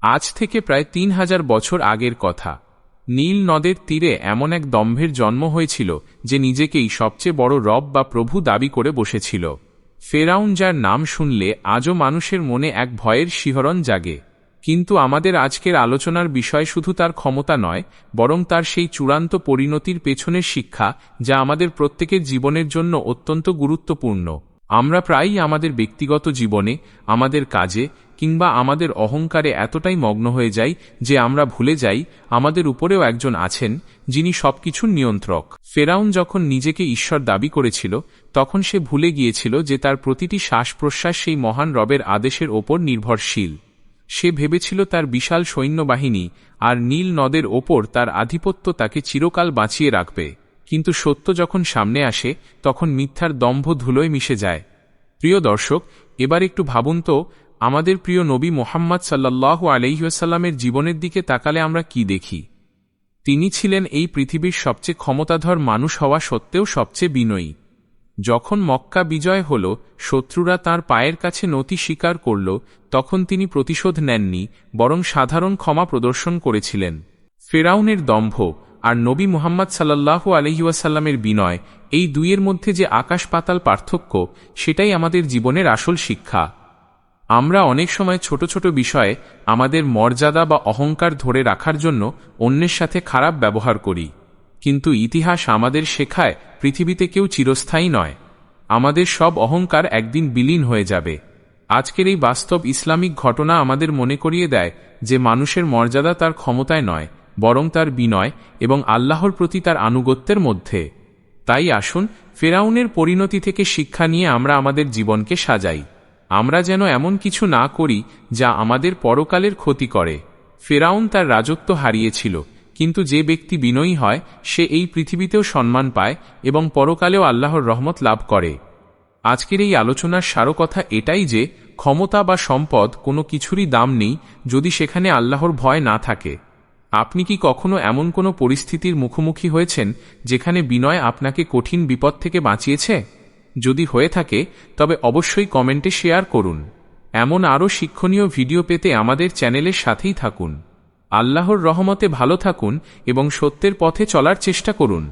আজ থেকে প্রায় ৩,০০০ বছর আগের কথা। নীল নদের তীরে এমন এক দম্ভের জন্ম হয়েছিল যে নিজেকেই সবচেয়ে বড় রব বা প্রভু দাবি করে বসেছিল। ফেরাউন, যার নাম শুনলে আজও মানুষের মনে এক ভয়ের শিহরণ জাগে। কিন্তু আমাদের আজকের আলোচনার বিষয় শুধু তার ক্ষমতা নয়, বরং তার সেই চূড়ান্ত পরিণতির পেছনের শিক্ষা, যা আমাদের প্রত্যেকের জীবনের জন্য অত্যন্ত গুরুত্বপূর্ণ। আমরা প্রায়ই আমাদের ব্যক্তিগত জীবনে, আমাদের কাজে কিংবা আমাদের অহংকারে এতটাই মগ্ন হয়ে যাই যে আমরা ভুলে যাই আমাদের উপরেও একজন আছেন যিনি সবকিছুর নিয়ন্ত্রক। ফেরাউন যখন নিজেকে ঈশ্বর দাবি করেছিল, তখন সে ভুলে গিয়েছিল যে তার প্রতিটি শ্বাস প্রশ্বাস সেই মহান রবের আদেশের ওপর নির্ভরশীল। সে ভেবেছিল তার বিশাল সৈন্যবাহিনী আর নীল নদের ওপর তার আধিপত্য তাকে চিরকাল বাঁচিয়ে রাখবে। কিন্তু সত্য যখন সামনে আসে, তখন মিথ্যার দম্ভ ধুলোয় মিশে যায়। প্রিয় দর্শক, এবার একটু ভাবুন তো, আমাদের প্রিয় নবী মুহাম্মদ সাল্লাল্লাহু আলাইহি ওয়াসাল্লামের জীবনের দিকে তাকালে আমরা কি দেখি? তিনি ছিলেন এই পৃথিবীর সবচেয়ে ক্ষমতাধর মানুষ হওয়া সত্ত্বেও সবচেয়ে বিনয়ী। যখন মক্কা বিজয় হল, শত্রুরা তাঁর পায়ের কাছে নতি স্বীকার করল, তখন তিনি প্রতিশোধ নেননি, বরং সাধারণ ক্ষমা প্রদর্শন করেছিলেন। ফেরাউনের দম্ভ আর নবী মুহাম্মদ সাল্লাল্লাহু আলাইহি ওয়াসাল্লামের বিনয়, এই দুইয়ের মধ্যে যে আকাশ পাতাল পার্থক্য, সেটাই আমাদের জীবনের আসল শিক্ষা। আমরা অনেক সময় ছোট ছোট বিষয়ে আমাদের মর্যাদা বা অহংকার ধরে রাখার জন্য অন্যের সাথে খারাপ ব্যবহার করি। কিন্তু ইতিহাস আমাদের শেখায়, পৃথিবীতে কেউ চিরস্থায়ী নয়। আমাদের সব অহংকার একদিন বিলীন হয়ে যাবে। আজকের এই বাস্তব ইসলামিক ঘটনা আমাদের মনে করিয়ে দেয় যে মানুষের মর্যাদা তার ক্ষমতায় নয়, বরং তার বিনয় এবং আল্লাহর প্রতি তার আনুগত্যের মধ্যে। তাই আসুন, ফেরাউনের পরিণতি থেকে শিক্ষা নিয়ে আমরা আমাদের জীবনকে সাজাই। আমরা যেন এমন কিছু না করি যা আমাদের পরকালের ক্ষতি করে। ফেরাউন তার রাজত্ব হারিয়েছিল, কিন্তু যে ব্যক্তি বিনয়ী হয় সে এই পৃথিবীতেও সম্মান পায় এবং পরকালেও আল্লাহর রহমত লাভ করে। আজকের এই আলোচনার সারকথা এটাই যে ক্ষমতা বা সম্পদ কোনো কিছুরই দাম নেই যদি সেখানে আল্লাহর ভয় না থাকে। আপনি কি কখনো এমন কোনো পরিস্থিতির মুখোমুখি হয়েছেন যেখানে বিনয় আপনাকে কঠিন বিপদ থেকে বাঁচিয়েছে? যদি হয়ে থাকে, তবে অবশ্যই কমেন্টে শেয়ার করুন। এমন আরও শিক্ষণীয় ভিডিও পেতে আমাদের চ্যানেলের সাথেই থাকুন। আল্লাহর রহমতে ভালো থাকুন এবং সত্যের পথে চলার চেষ্টা করুন।